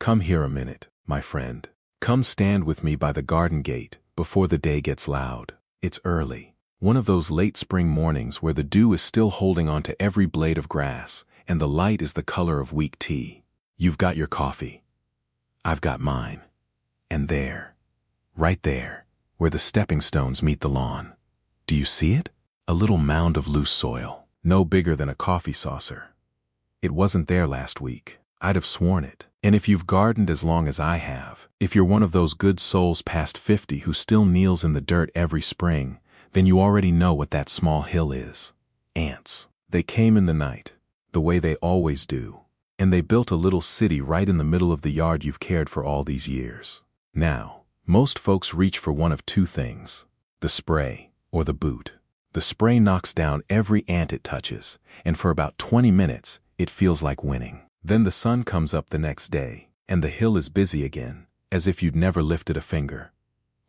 Come here a minute, my friend. Come stand with me by the garden gate before the day gets loud. It's early. One of those late spring mornings where the dew is still holding onto every blade of grass and the light is the color of weak tea. You've got your coffee. I've got mine. And there, right there, where the stepping stones meet the lawn. Do you see it? A little mound of loose soil, no bigger than a coffee saucer. It wasn't there last week. I'd have sworn it. And if you've gardened as long as I have, if you're one of those good souls past 50 who still kneels in the dirt every spring, then you already know what that small hill is. Ants. They came in the night, the way they always do, and they built a little city right in the middle of the yard you've cared for all these years. Now, most folks reach for one of two things: the spray or the boot. The spray knocks down every ant it touches, and for about 20 minutes, it feels like winning. Then the sun comes up the next day, and the hill is busy again, as if you'd never lifted a finger.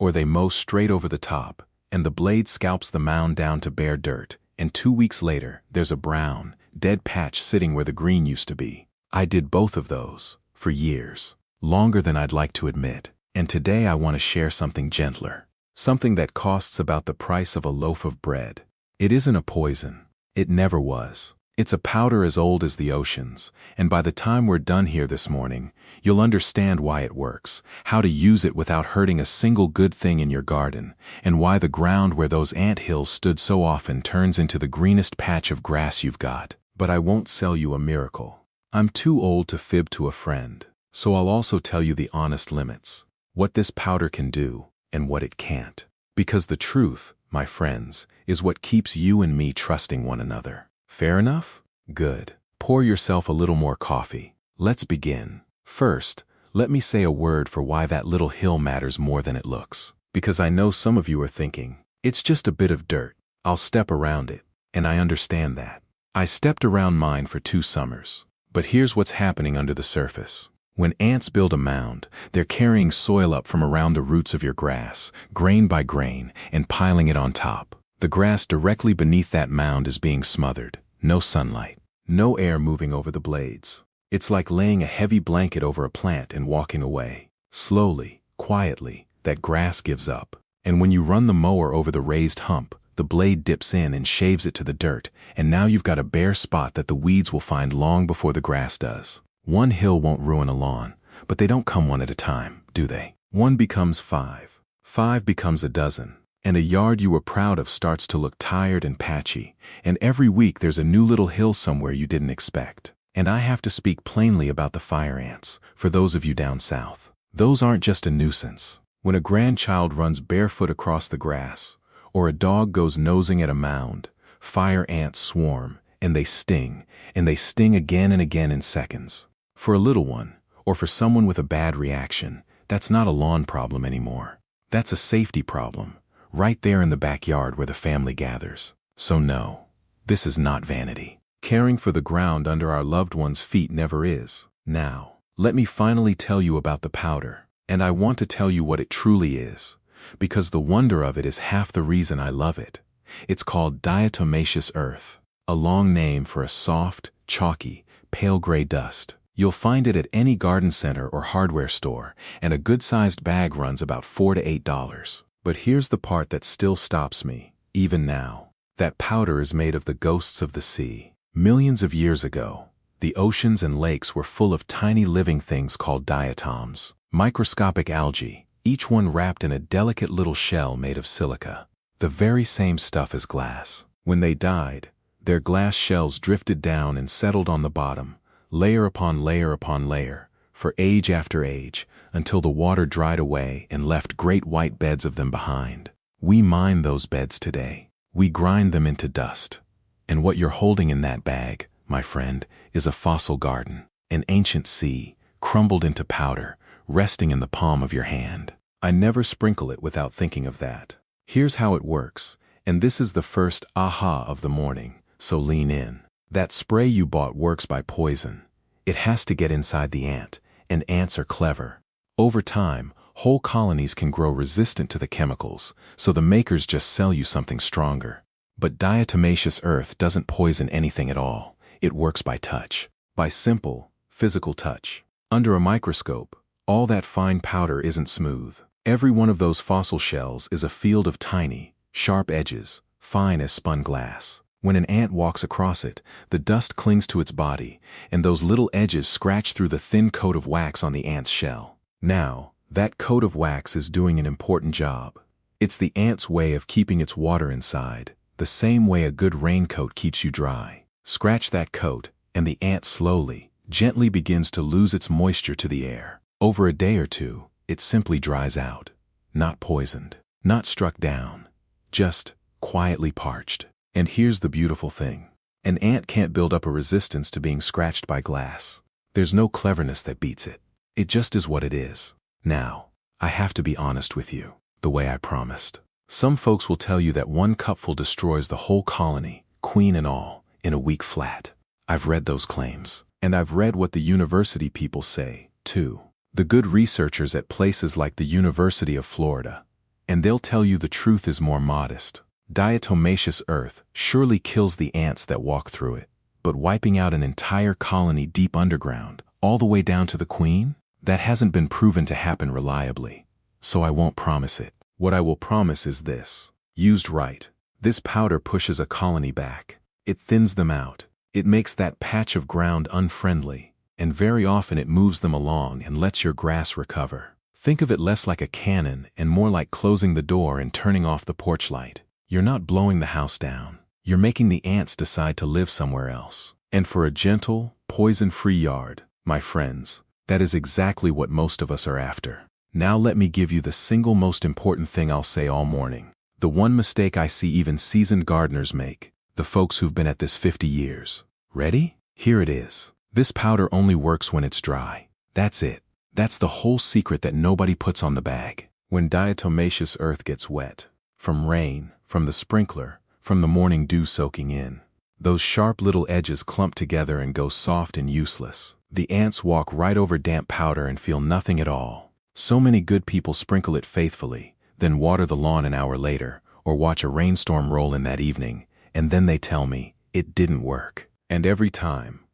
Or they mow straight over the top, and the blade scalps the mound down to bare dirt, and 2 weeks later, there's a brown, dead patch sitting where the green used to be. I did both of those, for years, longer than I'd like to admit, and today I want to share something gentler. Something that costs about the price of a loaf of bread. It isn't a poison. It never was. It's a powder as old as the oceans, and by the time we're done here this morning, you'll understand why it works, how to use it without hurting a single good thing in your garden, and why the ground where those ant hills stood so often turns into the greenest patch of grass you've got. But I won't sell you a miracle. I'm too old to fib to a friend, so I'll also tell you the honest limits, what this powder can do, and what it can't. Because the truth, my friends, is what keeps you and me trusting one another. Fair enough? Good. Pour yourself a little more coffee. Let's begin. First, let me say a word for why that little hill matters more than it looks. Because I know some of you are thinking, it's just a bit of dirt. I'll step around it. And I understand that. I stepped around mine for 2 summers. But here's what's happening under the surface. When ants build a mound, they're carrying soil up from around the roots of your grass, grain by grain, and piling it on top. The grass directly beneath that mound is being smothered. No sunlight. No air moving over the blades. It's like laying a heavy blanket over a plant and walking away. Slowly, quietly, that grass gives up. And when you run the mower over the raised hump, the blade dips in and shaves it to the dirt, and now you've got a bare spot that the weeds will find long before the grass does. One hill won't ruin a lawn, but they don't come one at a time, do they? 1 becomes 5. 5 becomes a dozen. And a yard you were proud of starts to look tired and patchy, and every week there's a new little hill somewhere you didn't expect. And I have to speak plainly about the fire ants, for those of you down south. Those aren't just a nuisance. When a grandchild runs barefoot across the grass, or a dog goes nosing at a mound, fire ants swarm, and they sting again and again in seconds. For a little one, or for someone with a bad reaction, that's not a lawn problem anymore. That's a safety problem. Right there in the backyard where the family gathers. So no, this is not vanity. Caring for the ground under our loved ones' feet never is. Now, let me finally tell you about the powder. And I want to tell you what it truly is, because the wonder of it is half the reason I love it. It's called diatomaceous earth, a long name for a soft, chalky, pale gray dust. You'll find it at any garden center or hardware store, and a good-sized bag runs about $4 to $8. But here's the part that still stops me, even now. That powder is made of the ghosts of the sea. Millions of years ago, the oceans and lakes were full of tiny living things called diatoms, microscopic algae, each one wrapped in a delicate little shell made of silica. The very same stuff as glass. When they died, their glass shells drifted down and settled on the bottom, layer upon layer upon layer, for age after age, until the water dried away and left great white beds of them behind. We mine those beds today. We grind them into dust. And what you're holding in that bag, my friend, is a fossil garden, an ancient sea, crumbled into powder, resting in the palm of your hand. I never sprinkle it without thinking of that. Here's how it works, and this is the first aha of the morning, so lean in. That spray you bought works by poison. It has to get inside the ant, and ants are clever. Over time, whole colonies can grow resistant to the chemicals, so the makers just sell you something stronger. But diatomaceous earth doesn't poison anything at all. It works by touch. By simple, physical touch. Under a microscope, all that fine powder isn't smooth. Every one of those fossil shells is a field of tiny, sharp edges, fine as spun glass. When an ant walks across it, the dust clings to its body, and those little edges scratch through the thin coat of wax on the ant's shell. Now, that coat of wax is doing an important job. It's the ant's way of keeping its water inside, the same way a good raincoat keeps you dry. Scratch that coat, and the ant slowly, gently begins to lose its moisture to the air. Over a day or two, it simply dries out. Not poisoned, not struck down, just quietly parched. And here's the beautiful thing. An ant can't build up a resistance to being scratched by glass. There's no cleverness that beats it. It just is what it is. Now, I have to be honest with you, the way I promised. Some folks will tell you that one cupful destroys the whole colony, queen and all, in a week flat. I've read those claims, and I've read what the university people say, too. The good researchers at places like the University of Florida. And they'll tell you the truth is more modest. Diatomaceous earth surely kills the ants that walk through it, but wiping out an entire colony deep underground, all the way down to the queen? That hasn't been proven to happen reliably. So I won't promise it. What I will promise is this. Used right, this powder pushes a colony back. It thins them out. It makes that patch of ground unfriendly, and very often it moves them along and lets your grass recover. Think of it less like a cannon and more like closing the door and turning off the porch light. You're not blowing the house down. You're making the ants decide to live somewhere else. And for a gentle, poison-free yard, my friends, that is exactly what most of us are after. Now let me give you the single most important thing I'll say all morning. The one mistake I see even seasoned gardeners make, the folks who've been at this 50 years. Ready? Here it is. This powder only works when it's dry. That's it. That's the whole secret that nobody puts on the bag. When diatomaceous earth gets wet, from rain, from the sprinkler, from the morning dew soaking in, those sharp little edges clump together and go soft and useless. The ants walk right over damp powder and feel nothing at all. So many good people sprinkle it faithfully, then water the lawn an hour later, or watch a rainstorm roll in that evening, and then they tell me, it didn't work. And every time,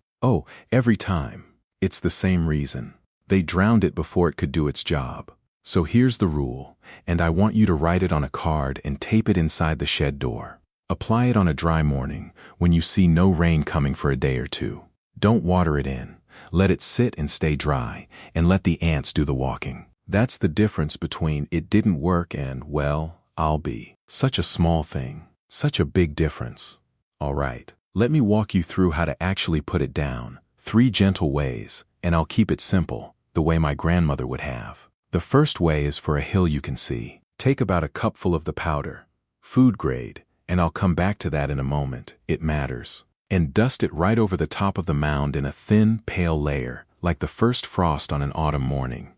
it's the same reason. They drowned it before it could do its job. So here's the rule, and I want you to write it on a card and tape it inside the shed door. Apply it on a dry morning, when you see no rain coming for a day or two. Don't water it in. Let it sit and stay dry, and let the ants do the walking. That's the difference between it didn't work and, well, I'll be. Such a small thing. Such a big difference. All right, let me walk you through how to actually put it down. 3 gentle ways, and I'll keep it simple, the way my grandmother would have. The first way is for a hill you can see. Take about a cupful of the powder, food grade, and I'll come back to that in a moment, it matters. And dust it right over the top of the mound in a thin, pale layer, like the first frost on an autumn morning.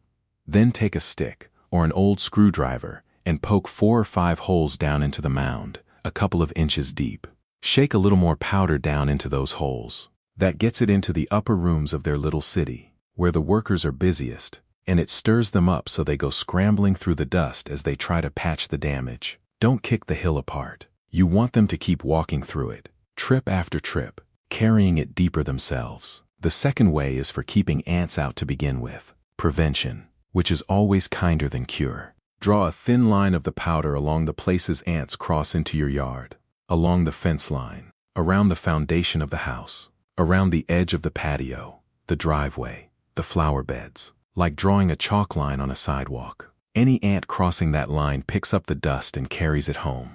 Then take a stick, or an old screwdriver, and poke 4 or 5 holes down into the mound, a couple of inches deep. Shake a little more powder down into those holes. That gets it into the upper rooms of their little city, where the workers are busiest, and it stirs them up so they go scrambling through the dust as they try to patch the damage. Don't kick the hill apart. You want them to keep walking through it, trip after trip, carrying it deeper themselves. The second way is for keeping ants out to begin with. Prevention, which is always kinder than cure. Draw a thin line of the powder along the places ants cross into your yard, along the fence line, around the foundation of the house, around the edge of the patio, the driveway, the flower beds, like drawing a chalk line on a sidewalk. Any ant crossing that line picks up the dust and carries it home.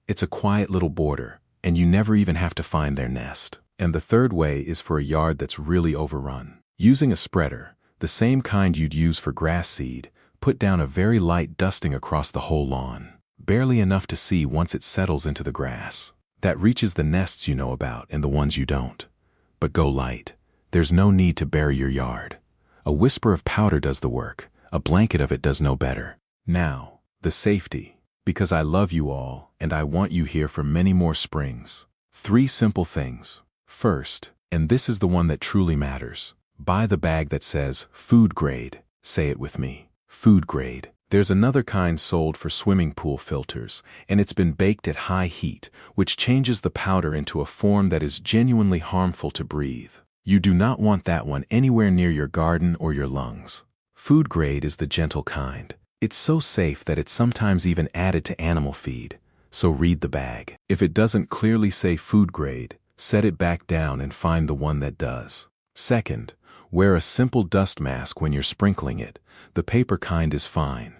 It's a quiet little border, and you never even have to find their nest. And the third way is for a yard that's really overrun. Using a spreader, the same kind you'd use for grass seed, put down a very light dusting across the whole lawn, barely enough to see once it settles into the grass. That reaches the nests you know about and the ones you don't. But go light. There's no need to bury your yard. A whisper of powder does the work. A blanket of it does no better. Now, the safety. Because I love you all, and I want you here for many more springs. 3 simple things. First, and this is the one that truly matters, buy the bag that says food grade. Say it with me. Food grade. There's another kind sold for swimming pool filters, and it's been baked at high heat, which changes the powder into a form that is genuinely harmful to breathe. You do not want that one anywhere near your garden or your lungs. Food grade is the gentle kind. It's so safe that it's sometimes even added to animal feed, so read the bag. If it doesn't clearly say food grade, set it back down and find the one that does. Second, wear a simple dust mask when you're sprinkling it. The paper kind is fine.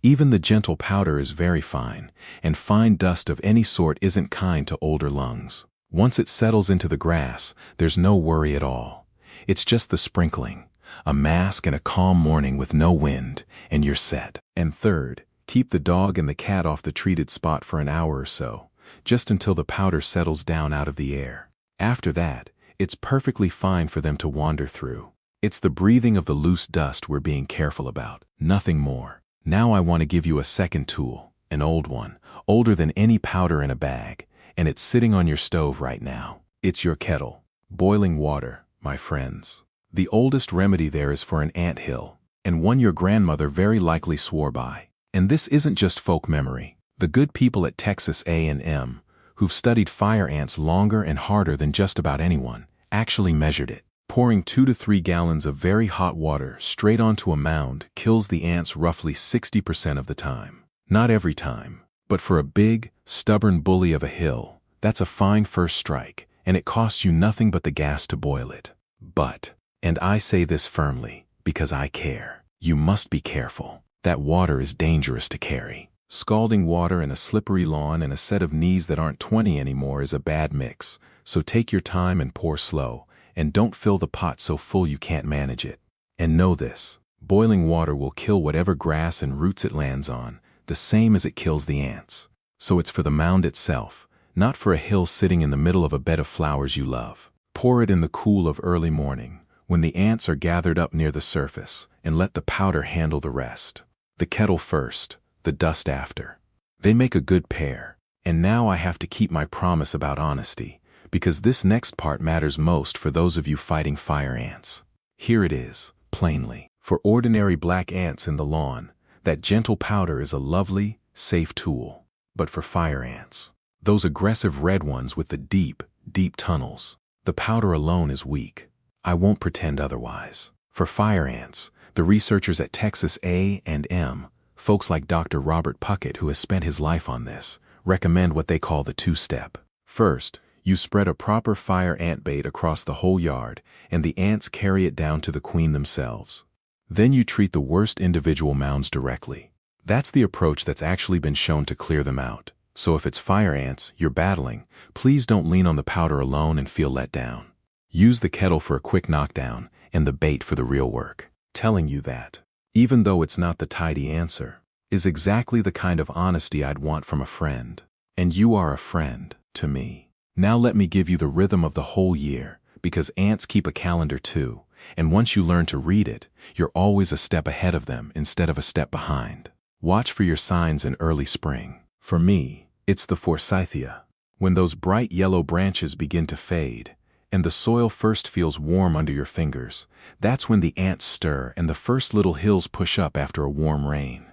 Even the gentle powder is very fine, and fine dust of any sort isn't kind to older lungs. Once it settles into the grass, there's no worry at all. It's just the sprinkling, a mask and a calm morning with no wind, and you're set. And third, keep the dog and the cat off the treated spot for an hour or so, just until the powder settles down out of the air. After that, it's perfectly fine for them to wander through. It's the breathing of the loose dust we're being careful about, nothing more. Now I want to give you a second tool, an old one, older than any powder in a bag, and it's sitting on your stove right now. It's your kettle. Boiling water, my friends. The oldest remedy there is for an ant hill, and one your grandmother very likely swore by. And this isn't just folk memory. The good people at Texas A&M, who've studied fire ants longer and harder than just about anyone, actually measured it. Pouring 2 to 3 gallons of very hot water straight onto a mound kills the ants roughly 60% of the time. Not every time, but for a big, stubborn bully of a hill, that's a fine first strike, and it costs you nothing but the gas to boil it. But, and I say this firmly, because I care, you must be careful. That water is dangerous to carry. Scalding water and a slippery lawn and a set of knees that aren't 20 anymore is a bad mix, so take your time and pour slow. And don't fill the pot so full you can't manage it. And know this, boiling water will kill whatever grass and roots it lands on, the same as it kills the ants. So it's for the mound itself, not for a hill sitting in the middle of a bed of flowers you love. Pour it in the cool of early morning, when the ants are gathered up near the surface, and let the powder handle the rest. The kettle first, the dust after. They make a good pair. And now I have to keep my promise about honesty, because this next part matters most for those of you fighting fire ants. Here it is, plainly. For ordinary black ants in the lawn, that gentle powder is a lovely, safe tool. But for fire ants, those aggressive red ones with the deep, deep tunnels, the powder alone is weak. I won't pretend otherwise. For fire ants, the researchers at Texas A&M, folks like Dr. Robert Puckett, who has spent his life on this, recommend what they call the two-step. First, you spread a proper fire ant bait across the whole yard, and the ants carry it down to the queen themselves. Then you treat the worst individual mounds directly. That's the approach that's actually been shown to clear them out. So if it's fire ants you're battling, please don't lean on the powder alone and feel let down. Use the kettle for a quick knockdown, and the bait for the real work. Telling you that, even though it's not the tidy answer, is exactly the kind of honesty I'd want from a friend. And you are a friend to me. Now let me give you the rhythm of the whole year, because ants keep a calendar too, and once you learn to read it, you're always a step ahead of them instead of a step behind. Watch for your signs in early spring. For me, it's the forsythia. When those bright yellow branches begin to fade, and the soil first feels warm under your fingers, that's when the ants stir and the first little hills push up after a warm rain.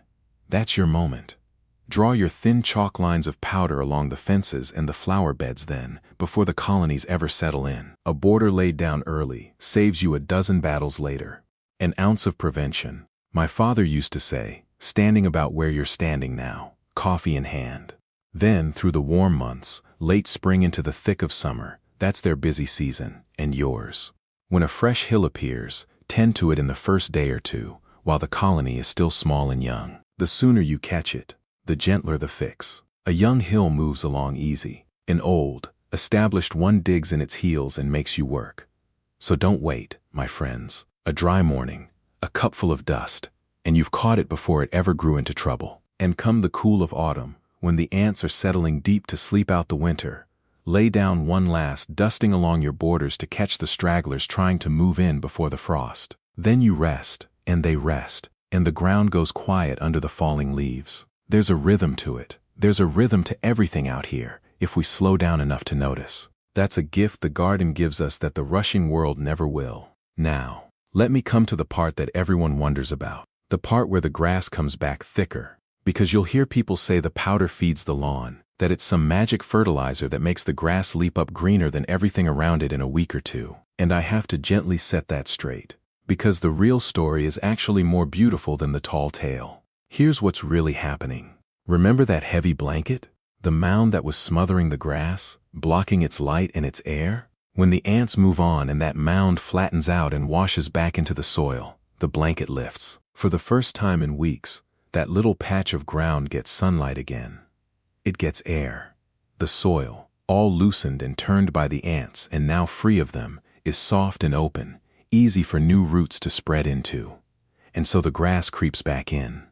That's your moment. Draw your thin chalk lines of powder along the fences and the flower beds then, before the colonies ever settle in. A border laid down early saves you a dozen battles later. An ounce of prevention. My father used to say, standing about where you're standing now, coffee in hand. Then, through the warm months, late spring into the thick of summer, that's their busy season, and yours. When a fresh hill appears, tend to it in the first day or two, while the colony is still small and young. The sooner you catch it, the gentler the fix. A young hill moves along easy. An old, established one digs in its heels and makes you work. So don't wait, my friends. A dry morning, a cupful of dust, and you've caught it before it ever grew into trouble. And come the cool of autumn, when the ants are settling deep to sleep out the winter, lay down one last dusting along your borders to catch the stragglers trying to move in before the frost. Then you rest, and they rest, and the ground goes quiet under the falling leaves. There's a rhythm to it. There's a rhythm to everything out here, if we slow down enough to notice. That's a gift the garden gives us that the rushing world never will. Now, let me come to the part that everyone wonders about. The part where the grass comes back thicker. Because you'll hear people say the powder feeds the lawn, that it's some magic fertilizer that makes the grass leap up greener than everything around it in a week or two. And I have to gently set that straight, because the real story is actually more beautiful than the tall tale. Here's what's really happening. Remember that heavy blanket? The mound that was smothering the grass, blocking its light and its air? When the ants move on and that mound flattens out and washes back into the soil, the blanket lifts. For the first time in weeks, that little patch of ground gets sunlight again. It gets air. The soil, all loosened and turned by the ants and now free of them, is soft and open, easy for new roots to spread into. And so the grass creeps back in.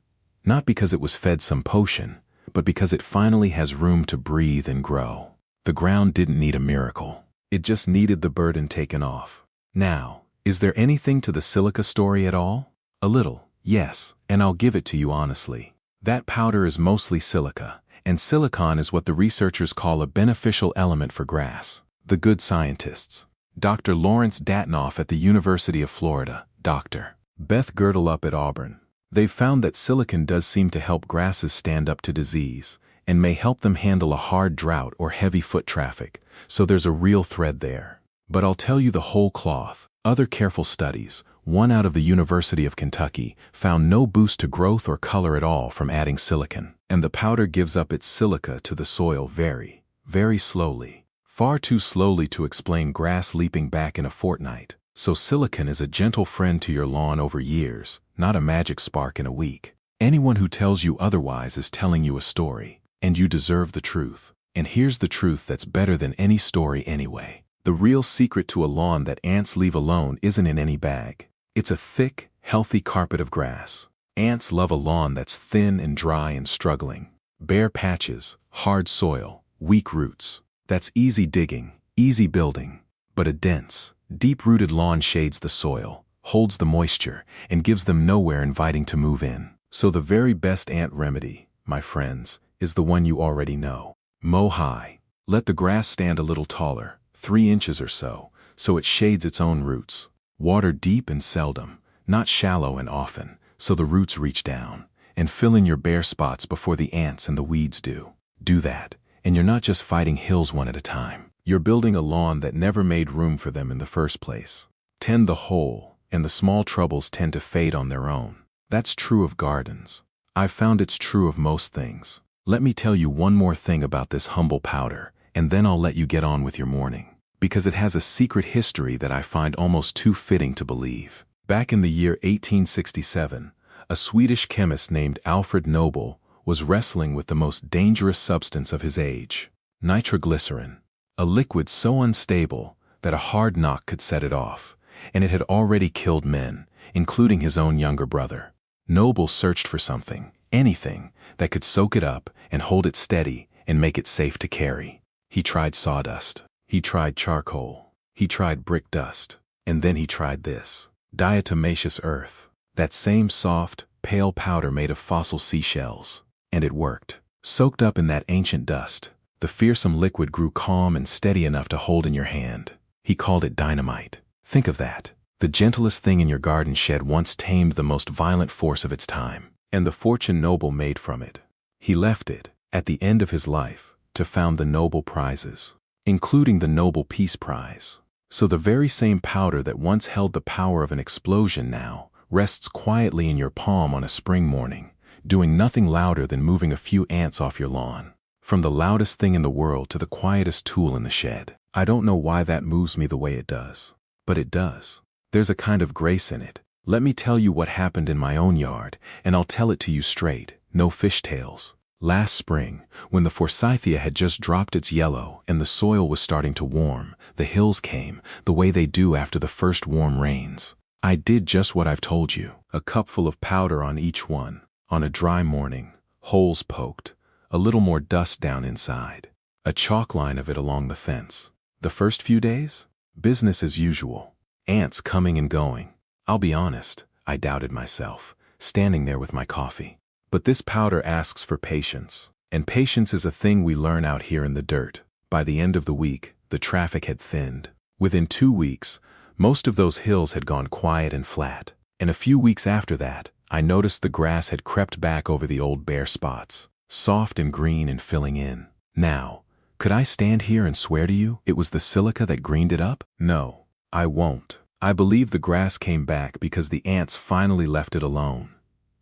Not because it was fed some potion, but because it finally has room to breathe and grow. The ground didn't need a miracle. It just needed the burden taken off. Now, is there anything to the silica story at all? A little, yes, and I'll give it to you honestly. That powder is mostly silica, and silicon is what the researchers call a beneficial element for grass. The good scientists. Dr. Lawrence Datnoff at the University of Florida, Dr. Beth Girdle at Auburn. They've found that silicon does seem to help grasses stand up to disease, and may help them handle a hard drought or heavy foot traffic, so there's a real thread there. But I'll tell you the whole cloth. Other careful studies, one out of the University of Kentucky, found no boost to growth or color at all from adding silicon, and the powder gives up its silica to the soil very, very slowly. Far too slowly to explain grass leaping back in a fortnight. So silicon is a gentle friend to your lawn over years, not a magic spark in a week. Anyone who tells you otherwise is telling you a story, and you deserve the truth. And here's the truth that's better than any story anyway. The real secret to a lawn that ants leave alone isn't in any bag. It's a thick, healthy carpet of grass. Ants love a lawn that's thin and dry and struggling. Bare patches, hard soil, weak roots. That's easy digging, easy building. But a dense, deep-rooted lawn shades the soil, holds the moisture, and gives them nowhere inviting to move in. So the very best ant remedy, my friends, is the one you already know. Mow high. Let the grass stand a little taller, 3 inches or so it shades its own roots. Water deep and seldom, not shallow and often, so the roots reach down. And fill in your bare spots before the ants and the weeds do. Do that, and you're not just fighting hills one at a time. You're building a lawn that never made room for them in the first place. Tend the whole, and the small troubles tend to fade on their own. That's true of gardens. I've found it's true of most things. Let me tell you one more thing about this humble powder, and then I'll let you get on with your morning. Because it has a secret history that I find almost too fitting to believe. Back in the year 1867, a Swedish chemist named Alfred Nobel was wrestling with the most dangerous substance of his age, nitroglycerin. A liquid so unstable that a hard knock could set it off, and it had already killed men, including his own younger brother. Nobel searched for something, anything, that could soak it up and hold it steady and make it safe to carry. He tried sawdust. He tried charcoal. He tried brick dust. And then he tried this. Diatomaceous earth. That same soft, pale powder made of fossil seashells. And it worked. Soaked up in that ancient dust, the fearsome liquid grew calm and steady enough to hold in your hand. He called it dynamite. Think of that. The gentlest thing in your garden shed once tamed the most violent force of its time, and the fortune Nobel made from it. He left it, at the end of his life, to found the Nobel Prizes, including the Nobel Peace Prize. So the very same powder that once held the power of an explosion now rests quietly in your palm on a spring morning, doing nothing louder than moving a few ants off your lawn. From the loudest thing in the world to the quietest tool in the shed. I don't know why that moves me the way it does. But it does. There's a kind of grace in it. Let me tell you what happened in my own yard, and I'll tell it to you straight, no fishtails. Last spring, when the forsythia had just dropped its yellow and the soil was starting to warm, the hills came, the way they do after the first warm rains. I did just what I've told you. A cupful of powder on each one. On a dry morning, holes poked. A little more dust down inside. A chalk line of it along the fence. The first few days? Business as usual. Ants coming and going. I'll be honest, I doubted myself, standing there with my coffee. But this powder asks for patience. And patience is a thing we learn out here in the dirt. By the end of the week, the traffic had thinned. Within 2 weeks, most of those hills had gone quiet and flat. And a few weeks after that, I noticed the grass had crept back over the old bare spots. Soft and green and filling in. Now, could I stand here and swear to you it was the silica that greened it up? No. I won't. I believe the grass came back because the ants finally left it alone.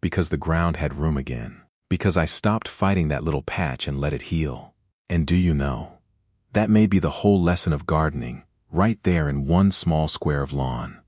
Because the ground had room again. Because I stopped fighting that little patch and let it heal. And do you know? That may be the whole lesson of gardening, right there in one small square of lawn.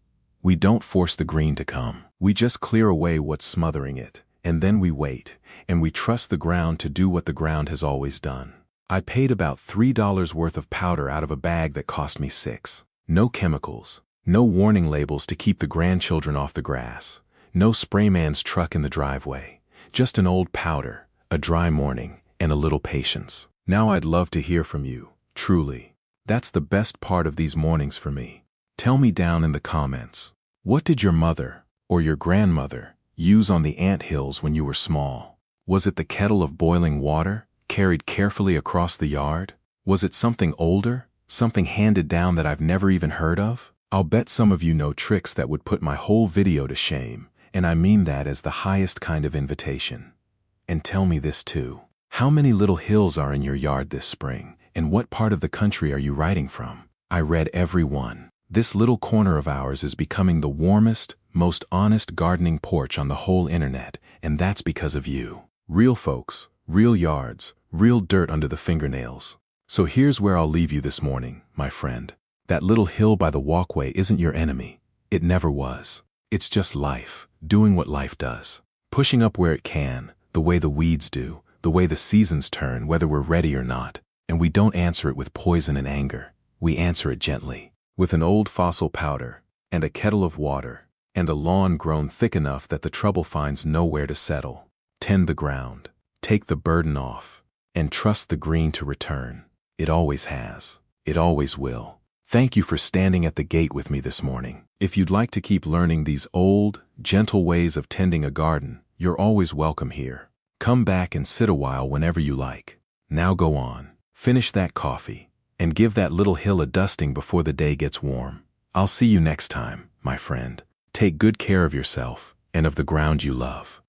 We don't force the green to come. We just clear away what's smothering it, and then we wait, and we trust the ground to do what the ground has always done. I paid about $3 worth of powder out of a bag that cost me $6. No chemicals, no warning labels to keep the grandchildren off the grass, no sprayman's truck in the driveway, just an old powder, a dry morning, and a little patience. Now I'd love to hear from you, truly. That's the best part of these mornings for me. Tell me down in the comments, what did your mother, or your grandmother, use on the ant hills when you were small? Was it the kettle of boiling water, carried carefully across the yard? Was it something older, something handed down that I've never even heard of? I'll bet some of you know tricks that would put my whole video to shame, and I mean that as the highest kind of invitation. And tell me this too. How many little hills are in your yard this spring, and what part of the country are you writing from? I read every one. This little corner of ours is becoming the warmest, most honest gardening porch on the whole internet, and that's because of you. Real folks, real yards, real dirt under the fingernails. So here's where I'll leave you this morning, my friend. That little hill by the walkway isn't your enemy. It never was. It's just life, doing what life does. Pushing up where it can, the way the weeds do, the way the seasons turn, whether we're ready or not. And we don't answer it with poison and anger. We answer it gently. With an old fossil powder, and a kettle of water, and a lawn grown thick enough that the trouble finds nowhere to settle. Tend the ground, take the burden off, and trust the green to return. It always has. It always will. Thank you for standing at the gate with me this morning. If you'd like to keep learning these old, gentle ways of tending a garden, you're always welcome here. Come back and sit a while whenever you like. Now go on, finish that coffee, and give that little hill a dusting before the day gets warm. I'll see you next time, my friend. Take good care of yourself and of the ground you love.